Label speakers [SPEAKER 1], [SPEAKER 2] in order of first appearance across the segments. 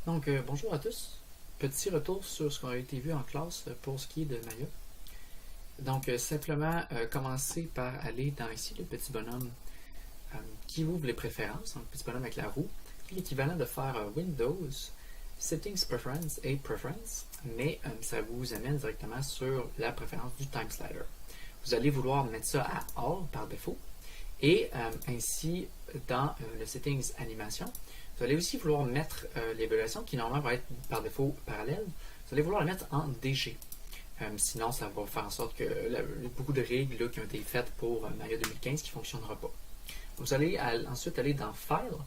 [SPEAKER 1] Bonjour à tous. Petit retour sur ce qu'on a été vu en classe pour ce qui est de Maya. Simplement commencer par aller dans ici le petit bonhomme qui ouvre les préférences, donc le petit bonhomme avec la roue, qui est l'équivalent de faire Windows, Settings Preference et Preference, mais ça vous amène directement sur la préférence du Time Slider. Vous allez vouloir mettre ça à All par défaut, et ainsi dans le Settings Animation, vous allez aussi vouloir mettre l'évaluation qui normalement va être par défaut parallèle, vous allez vouloir la mettre en DG. Sinon, ça va faire en sorte que beaucoup de règles là, qui ont été faites pour Maya 2015 qui ne fonctionnera pas. Vous allez ensuite aller dans File,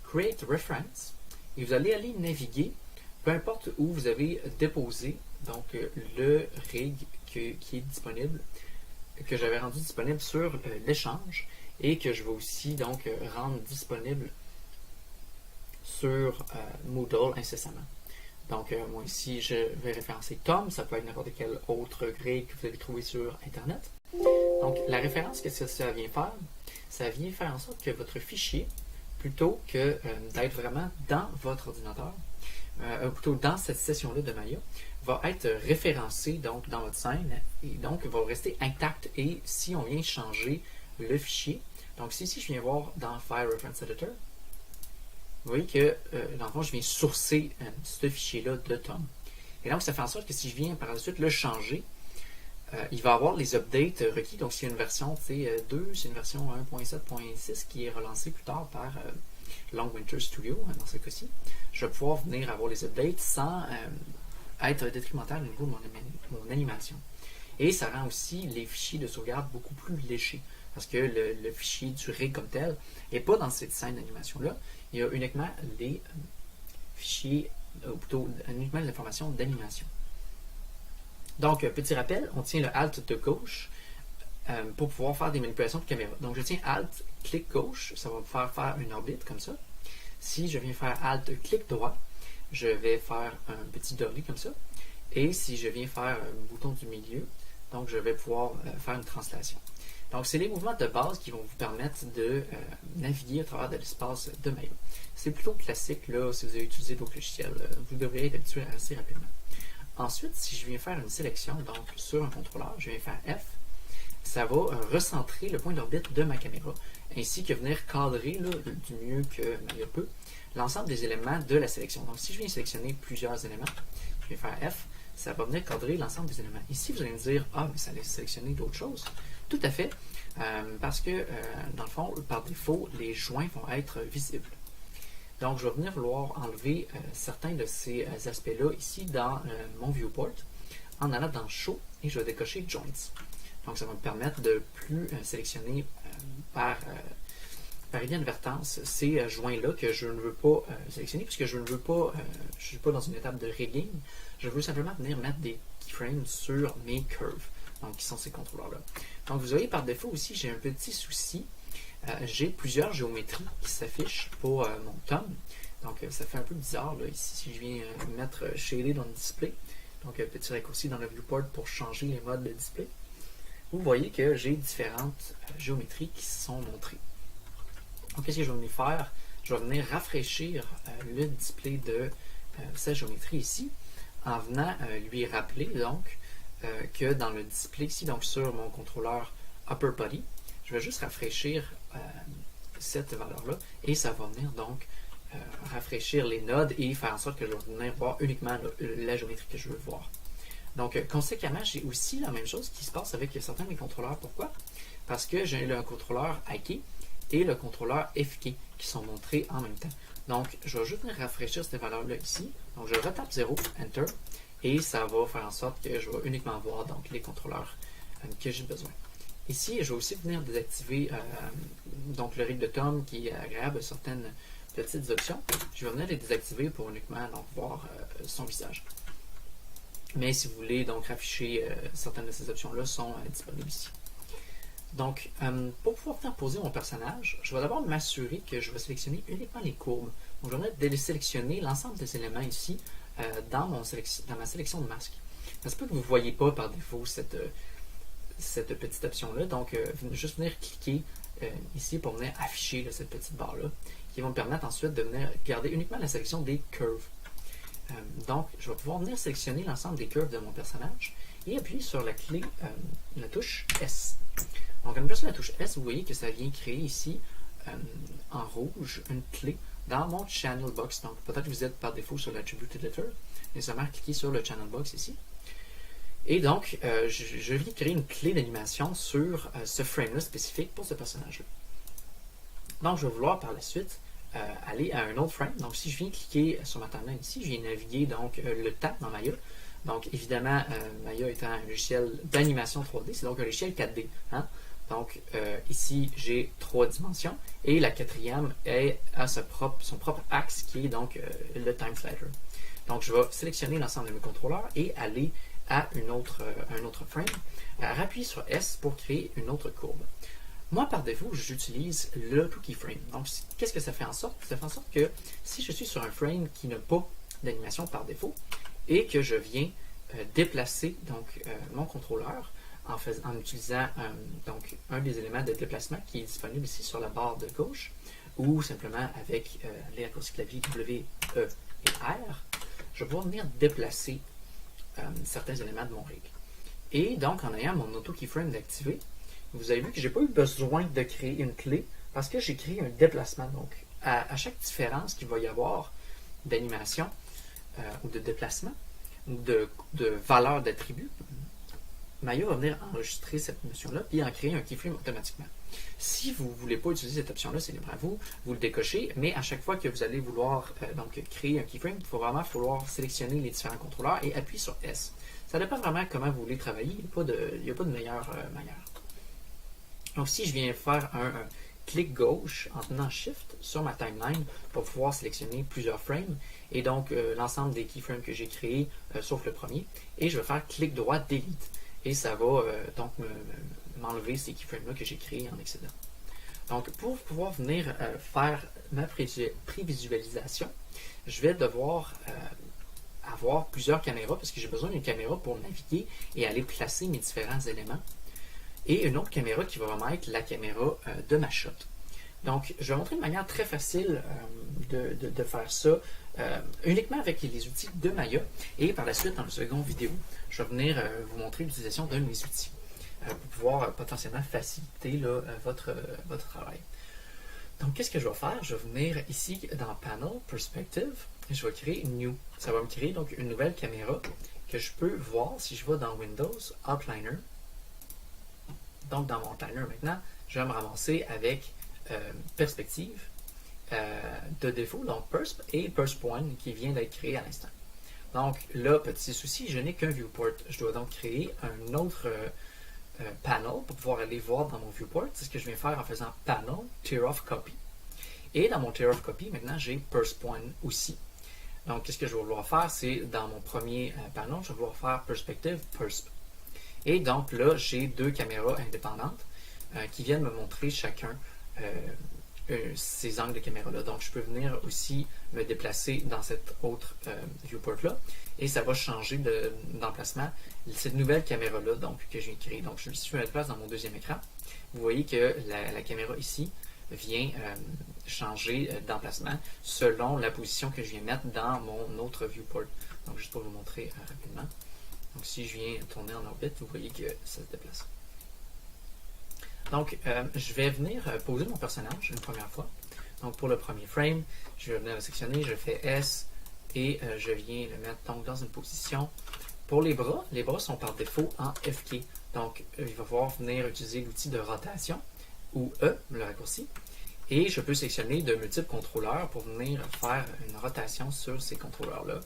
[SPEAKER 1] Create Reference, et vous allez aller naviguer, peu importe où vous avez déposé donc, le rig qui est disponible, que j'avais rendu disponible sur l'échange, et que je vais aussi donc rendre disponible sur Moodle incessamment. Donc, moi ici, je vais référencer Tom, ça peut être n'importe quel autre grille que vous avez trouvé sur Internet. Donc, la référence, qu'est-ce que ça vient faire? Ça vient faire en sorte que votre fichier, plutôt que d'être vraiment dans votre ordinateur, plutôt dans cette session-là de Maya, va être référencé donc, dans votre scène et donc va rester intact. Et si on vient changer le fichier, donc si je viens voir dans File Reference Editor, vous voyez que, dans le fond, je viens sourcer ce fichier-là de Tom. Et donc, ça fait en sorte que si je viens par la suite le changer, il va avoir les updates requis. Donc, s'il y a une version 2, c'est une version 1.7.6 qui est relancée plus tard par Long Winter Studio, dans ce cas-ci. Je vais pouvoir venir avoir les updates sans être détrimental au niveau de mon animation. Et ça rend aussi les fichiers de sauvegarde beaucoup plus légers. Parce que le fichier du rig comme tel n'est pas dans cette scène d'animation-là. Il y a uniquement les fichiers, ou plutôt uniquement l'information d'animation. Donc, petit rappel, on tient le Alt de gauche pour pouvoir faire des manipulations de caméra. Donc, je tiens Alt, clic gauche, ça va me faire une orbite comme ça. Si je viens faire Alt, clic droit, je vais faire un petit dolly comme ça. Et si je viens faire un bouton du milieu, donc je vais pouvoir faire une translation. Donc, c'est les mouvements de base qui vont vous permettre de naviguer à travers de l'espace de Maya. C'est plutôt classique, là, si vous avez utilisé d'autres logiciels. Vous devriez être habitué assez rapidement. Ensuite, si je viens faire une sélection, donc sur un contrôleur, je viens faire F, ça va recentrer le point d'orbite de ma caméra, ainsi que venir cadrer, là, du mieux que Maya peut, l'ensemble des éléments de la sélection. Donc, si je viens sélectionner plusieurs éléments, je vais faire F, ça va venir cadrer l'ensemble des éléments. Ici, vous allez me dire, ah, mais ça allait sélectionner d'autres choses. Tout à fait, parce que, dans le fond, par défaut, les joints vont être visibles. Donc, je vais venir vouloir enlever certains de ces aspects-là ici dans mon viewport, en allant dans Show, et je vais décocher Joints. Donc, ça va me permettre de plus sélectionner par inadvertance ces joints-là que je ne veux pas sélectionner, puisque je ne veux pas, je ne suis pas dans une étape de rigging. Je veux simplement venir mettre des keyframes sur mes curves, donc qui sont ces contrôleurs-là. Donc, vous voyez, par défaut aussi, j'ai un petit souci. J'ai plusieurs géométries qui s'affichent pour mon Tom. Donc, ça fait un peu bizarre, là, ici, si je viens mettre Shaded dans le display. Donc, un petit raccourci dans le viewport pour changer les modes de display. Vous voyez que j'ai différentes géométries qui sont montrées. Donc, qu'est-ce que je vais venir faire? Je vais venir rafraîchir le display de cette géométrie ici, en venant lui rappeler donc que dans le display ici, donc sur mon contrôleur Upper Body, je vais juste rafraîchir cette valeur-là et ça va venir donc rafraîchir les nodes et faire en sorte que je vais venir voir uniquement la géométrie que je veux voir. Donc, conséquemment, j'ai aussi la même chose qui se passe avec certains de mes contrôleurs. Pourquoi? Parce que j'ai le contrôleur IK et le contrôleur FK qui sont montrés en même temps. Donc, je vais juste venir rafraîchir cette valeur-là ici. Donc, je retape 0, Enter, et ça va faire en sorte que je vais uniquement voir donc, les contrôleurs que j'ai besoin. Ici, je vais aussi venir désactiver donc le rig de Tom qui est agréable à certaines petites options. Je vais venir les désactiver pour uniquement donc, voir son visage. Mais si vous voulez donc afficher certaines de ces options-là sont disponibles ici. Donc, pour pouvoir faire poser mon personnage, je vais d'abord m'assurer que je vais sélectionner uniquement les courbes. Donc, je vais venir sélectionner l'ensemble des éléments ici dans ma sélection de masque. Ça se peut que vous ne voyez pas par défaut cette petite option-là. Donc, juste venir cliquer ici pour venir afficher là, cette petite barre-là, qui va me permettre ensuite de venir garder uniquement la sélection des curves. Donc, je vais pouvoir venir sélectionner l'ensemble des curves de mon personnage et appuyer sur la clé, la touche S. Donc, en appuyant sur la touche S, vous voyez que ça vient créer ici, en rouge, une clé dans mon Channel Box. Donc, peut-être que vous êtes par défaut sur l'Attribute Editor. Nécessairement, cliquez sur le Channel Box ici. Et donc, je viens créer une clé d'animation sur ce frame-là spécifique pour ce personnage-là. Donc, je vais vouloir par la suite aller à un autre frame. Donc, si je viens cliquer sur ma timeline ici, je viens naviguer donc, le temps dans Maya. Donc, évidemment, Maya étant un logiciel d'animation 3D, c'est donc un logiciel 4D. Hein? Donc, ici, j'ai 3 dimensions et la quatrième a son propre axe qui est donc le time slider. Donc, je vais sélectionner l'ensemble de mes contrôleurs et aller à un autre frame, appuyer sur S pour créer une autre courbe. Moi, par défaut, j'utilise l'Auto Keyframe. Donc, qu'est-ce que ça fait en sorte? Ça fait en sorte que si je suis sur un frame qui n'a pas d'animation par défaut et que je viens déplacer donc, mon contrôleur en utilisant donc, un des éléments de déplacement qui est disponible ici sur la barre de gauche ou simplement avec les raccourcis clavier W, E et R, je vais pouvoir venir déplacer certains éléments de mon rig. Et donc, en ayant mon Auto Keyframe d'activer, vous avez vu que je n'ai pas eu besoin de créer une clé parce que j'ai créé un déplacement. Donc, à chaque différence qu'il va y avoir d'animation ou de déplacement ou de valeur d'attribut, Maya va venir enregistrer cette notion-là et en créer un keyframe automatiquement. Si vous ne voulez pas utiliser cette option-là, c'est libre à vous, vous le décochez, mais à chaque fois que vous allez vouloir donc, créer un keyframe, il faut vraiment sélectionner les différents contrôleurs et appuyer sur S. Ça dépend vraiment comment vous voulez travailler, il n'y a pas de meilleure manière. Donc, si je viens faire un clic gauche en tenant Shift sur ma timeline pour pouvoir sélectionner plusieurs frames, et donc l'ensemble des keyframes que j'ai créés, sauf le premier, et je vais faire clic droit Delete. Et ça va donc m'enlever ces keyframes-là que j'ai créés en excédent. Donc, pour pouvoir venir faire ma prévisualisation, je vais devoir avoir plusieurs caméras parce que j'ai besoin d'une caméra pour naviguer et aller placer mes différents éléments. Et une autre caméra qui va vraiment être la caméra de ma shot. Donc, je vais montrer une manière très facile de faire ça uniquement avec les outils de Maya. Et par la suite, dans la seconde vidéo, je vais venir vous montrer l'utilisation d'un de mes outils pour pouvoir potentiellement faciliter là, votre travail. Donc, qu'est-ce que je vais faire? Je vais venir ici dans Panel, Perspective, et je vais créer New. Ça va me créer donc une nouvelle caméra que je peux voir si je vais dans Windows, Outliner. Donc, dans mon outliner maintenant, je vais me ramasser avec Perspective de défaut, donc Persp et Persp One qui vient d'être créé à l'instant. Donc là, petit souci, je n'ai qu'un viewport. Je dois donc créer un autre panel pour pouvoir aller voir dans mon viewport. C'est ce que je viens faire en faisant Panel, Tear Off Copy. Et dans mon Tear Off Copy, maintenant, j'ai Persp One aussi. Donc, qu'est-ce que je vais vouloir faire? C'est dans mon premier panel, je vais vouloir faire Perspective, Persp. Et donc là, j'ai deux caméras indépendantes qui viennent me montrer chacun ces angles de caméra-là. Donc, je peux venir aussi me déplacer dans cette autre viewport-là et ça va changer d'emplacement. Cette nouvelle caméra-là que je viens de créer. Donc, si je me déplace dans mon deuxième écran, vous voyez que la caméra ici vient changer d'emplacement selon la position que je viens mettre dans mon autre viewport. Donc, juste pour vous montrer rapidement. Donc, si je viens tourner en orbite, vous voyez que ça se déplace. Donc, je vais venir poser mon personnage une première fois. Donc, pour le premier frame, je vais venir le sectionner, je fais S et je viens le mettre donc, dans une position. Pour les bras sont par défaut en FK. Donc, il va falloir venir utiliser l'outil de rotation ou E, le raccourci. Et je peux sélectionner de multiples contrôleurs pour venir faire une rotation sur ces contrôleurs-là.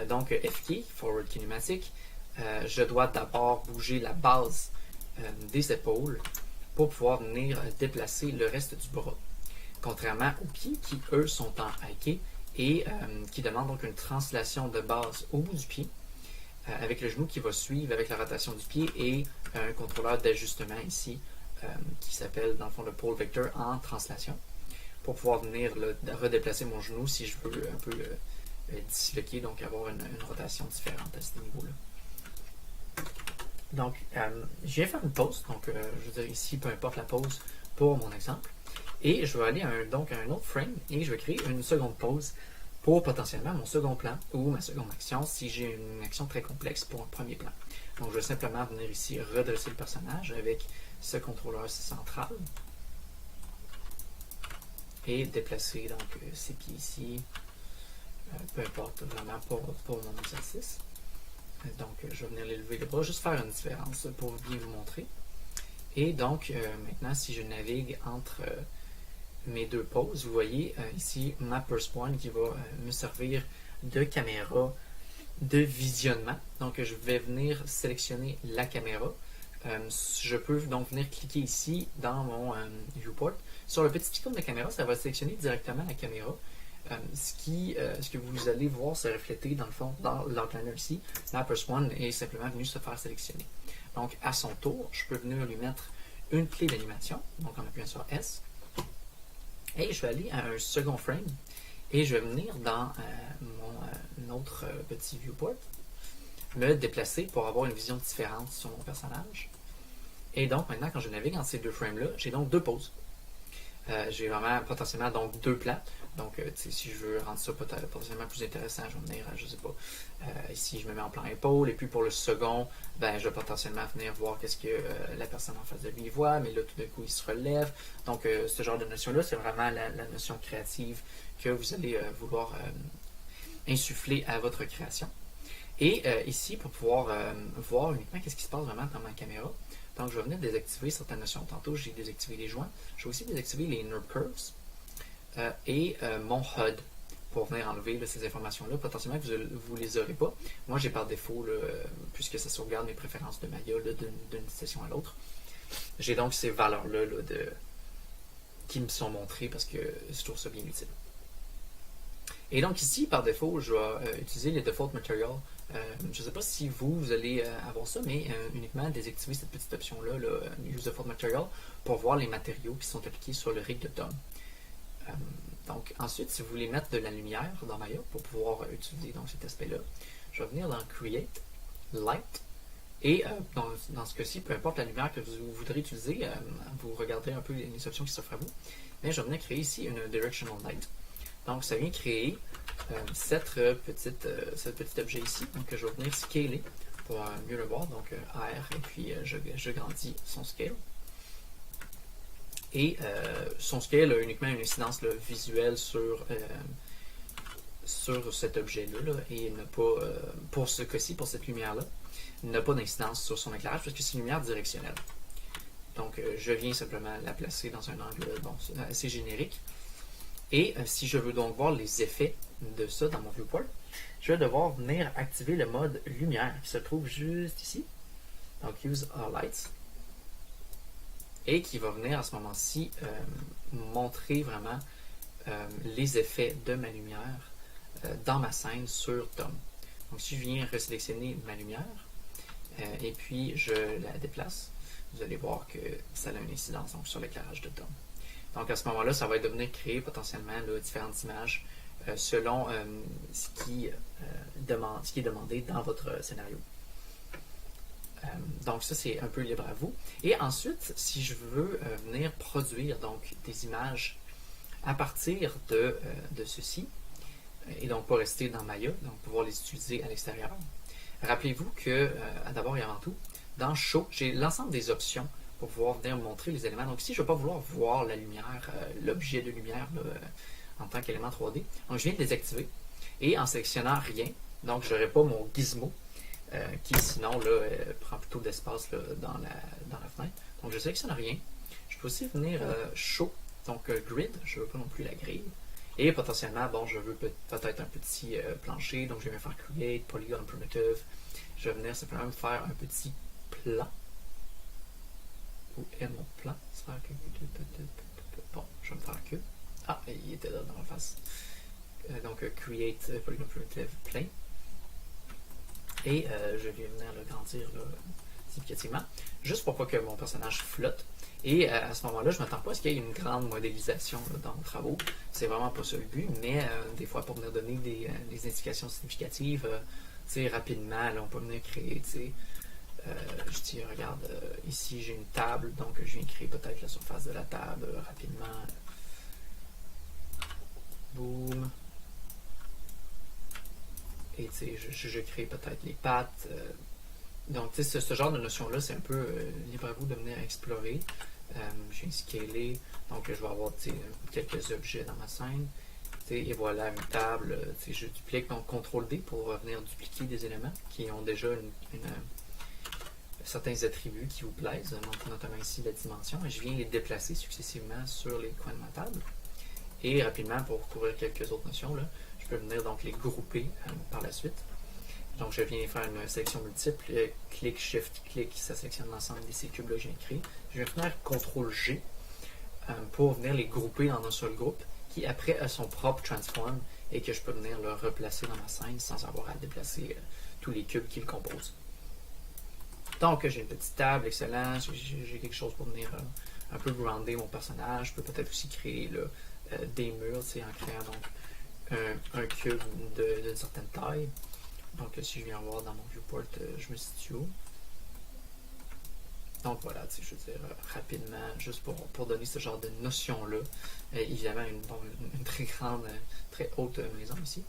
[SPEAKER 1] Donc, FK, Forward Kinematic, je dois d'abord bouger la base des épaules pour pouvoir venir déplacer le reste du bras. Contrairement aux pieds qui, eux, sont en IK et qui demandent donc une translation de base au bout du pied avec le genou qui va suivre avec la rotation du pied et un contrôleur d'ajustement ici qui s'appelle dans le fond le pole vector en translation pour pouvoir venir redéplacer mon genou si je veux un peu disloquer, donc avoir une rotation différente à ce niveau-là. Donc, je vais faire une pause, donc je veux dire ici, peu importe la pause pour mon exemple, et je vais aller donc à un autre frame et je vais créer une seconde pause pour potentiellement mon second plan ou ma seconde action si j'ai une action très complexe pour un premier plan. Donc je vais simplement venir ici redresser le personnage avec ce contrôleur central et déplacer donc ses pieds ici, peu importe vraiment pour mon exercice. Donc je vais venir l'élever les bras, juste faire une différence pour bien vous montrer. Et donc maintenant si je navigue entre mes deux poses, vous voyez ici ma purse point qui va me servir de caméra de visionnement. Donc je vais venir sélectionner la caméra. Je peux donc venir cliquer ici dans mon viewport. Sur le petit icône de caméra, ça va sélectionner directement la caméra. Ce que vous allez voir se refléter dans le fond dans l'outliner ici. La purse one est simplement venue se faire sélectionner. Donc à son tour, je peux venir lui mettre une clé d'animation, donc en appuyant sur S. Et je vais aller à un second frame et je vais venir dans mon autre petit viewport, me déplacer pour avoir une vision différente sur mon personnage. Et donc maintenant quand je navigue entre ces deux frames-là, j'ai donc deux poses. J'ai vraiment potentiellement donc deux plans. Donc si je veux rendre ça potentiellement plus intéressant, je vais venir, je sais pas, ici je me mets en plan épaule, et puis pour le second, ben, je vais potentiellement venir voir qu'est-ce que la personne en face de lui voit, mais là tout d'un coup il se relève. Donc ce genre de notion-là, c'est vraiment la notion créative que vous allez vouloir insuffler à votre création. Et ici, pour pouvoir voir uniquement qu'est-ce qui se passe vraiment dans ma caméra, donc je vais venir désactiver certaines notions. Tantôt, j'ai désactivé les joints. Je vais aussi désactiver les NURB curves et mon HUD pour venir enlever là, ces informations-là. Potentiellement, vous ne les aurez pas. Moi, j'ai par défaut, là, puisque ça sauvegarde mes préférences de Maya d'une session à l'autre, j'ai donc ces valeurs-là là, qui me sont montrées parce que je trouve ça bien utile. Et donc ici, par défaut, je vais utiliser les Default Material. Je ne sais pas si vous allez avoir ça, mais uniquement désactiver cette petite option-là, Use Default Material, pour voir les matériaux qui sont appliqués sur le rig de Tom. Donc ensuite, si vous voulez mettre de la lumière dans Maya pour pouvoir utiliser donc, cet aspect-là, je vais venir dans Create, Light, et dans ce cas-ci, peu importe la lumière que vous voudrez utiliser, vous regardez un peu les options qui s'offrent à vous, mais je vais venir créer ici une Directional Light. Donc, ça vient créer cet petit objet ici. Donc, je vais venir scaler pour mieux le voir. Donc, R, et puis je grandis son scale. Et son scale a uniquement une incidence là, visuelle sur cet objet-là. Et il n'a pas, pour ce cas-ci, pour cette lumière-là, il n'a pas d'incidence sur son éclairage parce que c'est une lumière directionnelle. Donc, je viens simplement la placer dans un angle assez générique. Et si je veux donc voir les effets de ça dans mon viewport, je vais devoir venir activer le mode lumière qui se trouve juste ici. Donc Use All Lights. Et qui va venir à ce moment-ci montrer vraiment les effets de ma lumière dans ma scène sur Tom. Donc si je viens resélectionner ma lumière et puis je la déplace, vous allez voir que ça a une incidence donc, sur l'éclairage de Tom. Donc à ce moment-là, ça va être de venir créer potentiellement là, différentes images selon ce qui est demandé dans votre scénario. Donc ça, c'est un peu libre à vous. Et ensuite, si je veux venir produire donc, des images à partir de ceci, et donc pas rester dans Maya, donc pouvoir les utiliser à l'extérieur, rappelez-vous que, d'abord et avant tout, dans Show, j'ai l'ensemble des options pour pouvoir venir montrer les éléments. Donc ici, je ne vais pas vouloir voir la lumière, l'objet de lumière là, en tant qu'élément 3D. Donc je viens de désactiver. Et en sélectionnant rien, donc je n'aurai pas mon gizmo, qui sinon là, prend plutôt d'espace dans la fenêtre. Donc je sélectionne rien. Je peux aussi venir Show, donc Grid, je ne veux pas non plus la grille. Et potentiellement, bon, je veux peut-être un petit plancher, donc je vais faire Create, Polygon Primitive. Je vais venir simplement me faire un petit plan. Où est mon plan? Bon, je vais me faire que. Ah, il était là dans la face. Donc, Create Polygon Primitive Plane. Et je vais venir le grandir là, significativement, juste pour pas que mon personnage flotte. Et à ce moment-là, je ne m'attends pas à ce qu'il y ait une grande modélisation là, dans nos travaux. C'est vraiment pas ça le but, mais des fois, pour venir donner des indications significatives, rapidement, là, on peut venir créer, je dis, regarde, ici j'ai une table, donc je viens créer peut-être la surface de la table rapidement. Boum. Et je crée peut-être les pattes. Donc, ce genre de notion-là, c'est un peu libre à vous de venir explorer. Je viens scaler, donc je vais avoir quelques objets dans ma scène. Et voilà une table. Je duplique, donc CTRL D pour venir dupliquer des éléments qui ont déjà certains attributs qui vous plaisent, donc notamment ici la dimension, et je viens les déplacer successivement sur les coins de ma table. Et rapidement, pour couvrir quelques autres notions, là, je peux venir donc les grouper par la suite. Donc je viens faire une sélection multiple, clic, shift, clic, ça sélectionne l'ensemble de ces cubes-là que j'ai créés. Je vais faire CTRL G pour venir les grouper dans un seul groupe, qui après a son propre transform et que je peux venir le replacer dans ma scène sans avoir à déplacer tous les cubes qui le composent. Donc j'ai une petite table, excellent, j'ai quelque chose pour venir un peu grounder mon personnage. Je peux peut-être aussi créer des murs en créant donc un cube d'une certaine taille. Donc si je viens voir dans mon viewport, je me situe où. Donc voilà, je veux dire, rapidement, juste pour donner ce genre de notion-là. Évidemment, une très grande, très haute maison ici.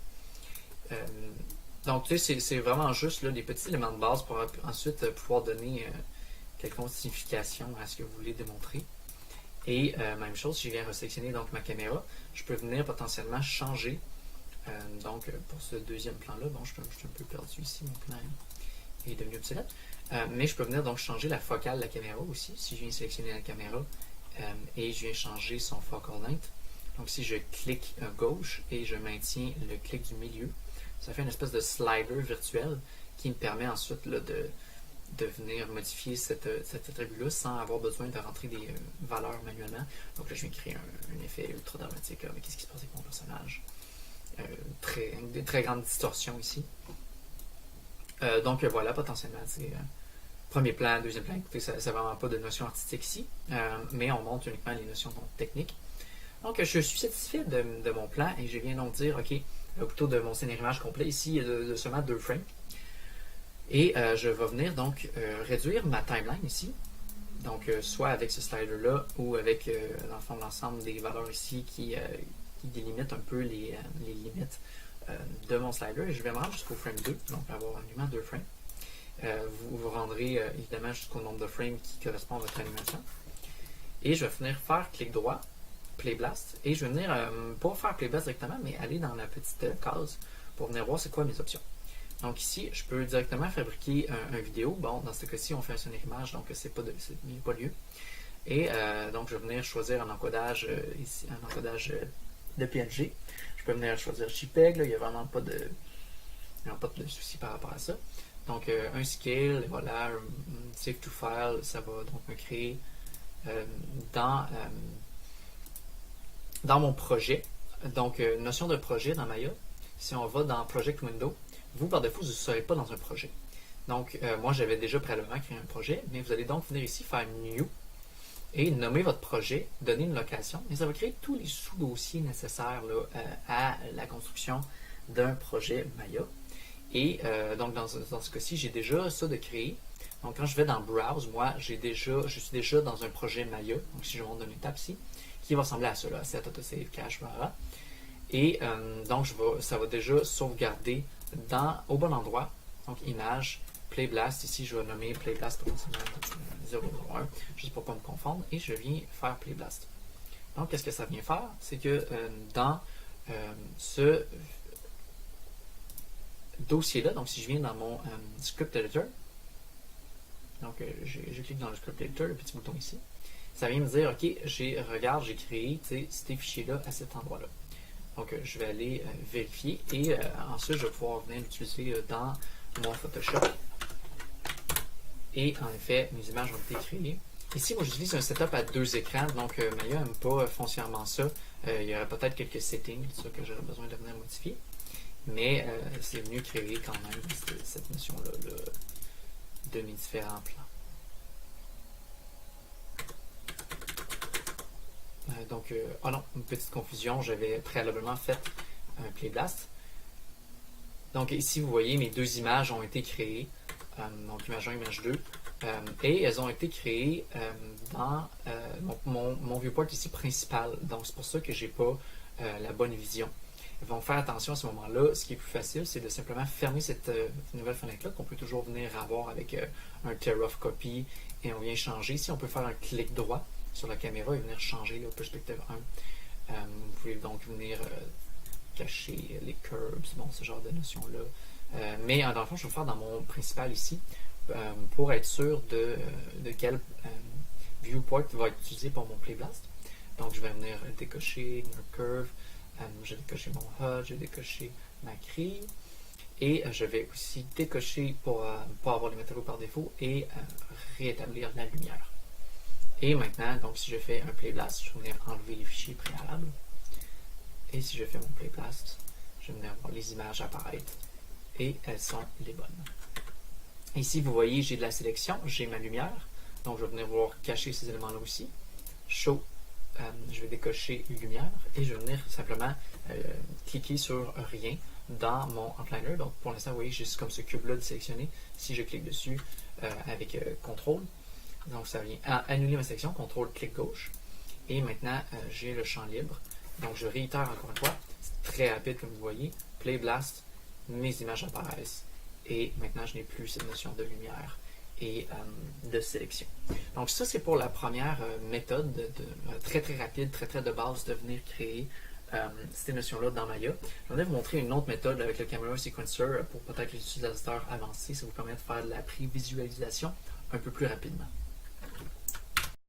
[SPEAKER 1] Donc, c'est vraiment juste là, des petits éléments de base pour ensuite pouvoir donner quelconque signification à ce que vous voulez démontrer. Et même chose, si je viens resélectionner donc ma caméra, je peux venir potentiellement changer. Donc, pour ce deuxième plan-là, bon, je suis un peu perdu ici, mon plan est devenu obsolète. Mais je peux venir donc changer la focale de la caméra aussi, si je viens sélectionner la caméra et je viens changer son focal length. Donc si je clique à gauche et je maintiens le clic du milieu, ça fait une espèce de slider virtuel qui me permet ensuite là, de venir modifier cet attribut-là sans avoir besoin de rentrer des valeurs manuellement. Donc là, je viens créer un effet ultra dramatique avec ce qui se passe avec mon personnage. Une très grande distorsion ici. Donc voilà, potentiellement, c'est premier plan, deuxième plan. Écoutez, ça n'a vraiment pas de notion artistique ici, mais on montre uniquement les notions techniques. Donc je suis satisfait de mon plan et je viens donc dire, ok, plutôt de mon scénario complet, ici de seulement 2 frames. Et je vais venir donc réduire ma timeline ici. Donc soit avec ce slider-là ou avec dans le fond l'ensemble des valeurs ici qui délimitent un peu les limites de mon slider. Et je vais me rendre jusqu'au frame 2, donc avoir uniquement 2 frames. Vous vous rendrez évidemment jusqu'au nombre de frames qui correspond à votre animation. Et je vais venir faire clic droit, Play Blast, et je vais venir, pas faire Play Blast directement, mais aller dans la petite case pour venir voir c'est quoi mes options. Donc ici, je peux directement fabriquer un vidéo. Bon, dans ce cas-ci, on fait un sonnerie image, donc il n'y a pas lieu. Et donc je vais venir choisir un encodage ici, un encodage de PNG. Je peux venir choisir JPEG, là, il n'y a vraiment pas de souci par rapport à ça. Donc un scale, voilà, save to file, ça va donc me créer dans mon projet. Donc notion de projet dans Maya, si on va dans Project Window, vous par défaut, vous ne serez pas dans un projet. Donc moi j'avais déjà préalablement créé un projet, mais vous allez donc venir ici faire New et nommer votre projet, donner une location, et ça va créer tous les sous-dossiers nécessaires là, à la construction d'un projet Maya. Et donc dans ce cas-ci, j'ai déjà ça de créer. Donc quand je vais dans Browse, moi je suis déjà dans un projet Maya. Donc si je monte d'une étape ici, qui va ressembler à cela, Set Autosave Cache, voilà. Et donc ça va déjà sauvegarder au bon endroit. Donc image, Play Blast, ici je vais nommer Play Blast potentiellement 001, juste pour ne pas me confondre, et je viens faire Play Blast. Donc qu'est-ce que ça vient faire? C'est que dans ce dossier-là, donc si je viens dans mon script editor, donc je clique dans le script editor, le petit bouton ici, ça vient me dire, ok, j'ai créé ces fichiers-là à cet endroit-là. Donc je vais aller vérifier et ensuite je vais pouvoir venir l'utiliser dans mon Photoshop. Et en effet, mes images ont été créées. Ici, moi j'utilise un setup à 2 écrans, donc Maya n'aime pas foncièrement ça. Il y aurait peut-être quelques settings que j'aurais besoin de venir modifier. Mais c'est mieux créer quand même cette notion-là de mes différents plans. Donc, oh non, une petite confusion, j'avais préalablement fait un Play Blast. Donc ici, vous voyez, mes 2 images ont été créées, donc image 1, image 2, et elles ont été créées dans mon viewport ici principal. Donc c'est pour ça que j'ai pas la bonne vision. vont faire attention à ce moment-là. Ce qui est plus facile, c'est de simplement fermer cette nouvelle fenêtre-là qu'on peut toujours venir avoir avec un tear off copy et on vient changer. Ici, on peut faire un clic droit sur la caméra et venir changer le perspective 1. Vous pouvez donc venir cacher les curbs, bon, ce genre de notions-là. Mais dans le fond, je vais le faire dans mon principal ici pour être sûr de quel viewport va être utilisé pour mon Playblast. Donc, je vais venir décocher Ignore Curve, je vais décocher mon HUD, je vais décocher ma grille, et je vais aussi décocher pour pas avoir les matériaux par défaut et rétablir la lumière. Et maintenant, donc, si je fais un Playblast, je vais venir enlever les fichiers préalables. Et si je fais mon Playblast, je vais venir voir les images apparaître et elles sont les bonnes. Ici, vous voyez, j'ai de la sélection, j'ai ma lumière. Donc, je vais venir voir cacher ces éléments-là aussi. Show, je vais décocher lumière et je vais venir simplement cliquer sur rien dans mon outliner. Donc, pour l'instant, vous voyez, j'ai juste comme ce cube-là de sélectionner. Si je clique dessus avec CTRL, donc ça vient annuler ma sélection, CTRL, clic gauche. Et maintenant, j'ai le champ libre. Donc, je réitère encore une fois. C'est très rapide, comme vous voyez. Playblast, mes images apparaissent. Et maintenant, je n'ai plus cette notion de lumière et de sélection. Donc, ça, c'est pour la première méthode très, très rapide, très, très de base de venir créer ces notions-là dans Maya. Je vais vous montrer une autre méthode avec le Camera Sequencer pour peut-être les utilisateurs avancés. Ça vous permet de faire de la prévisualisation un peu plus rapidement.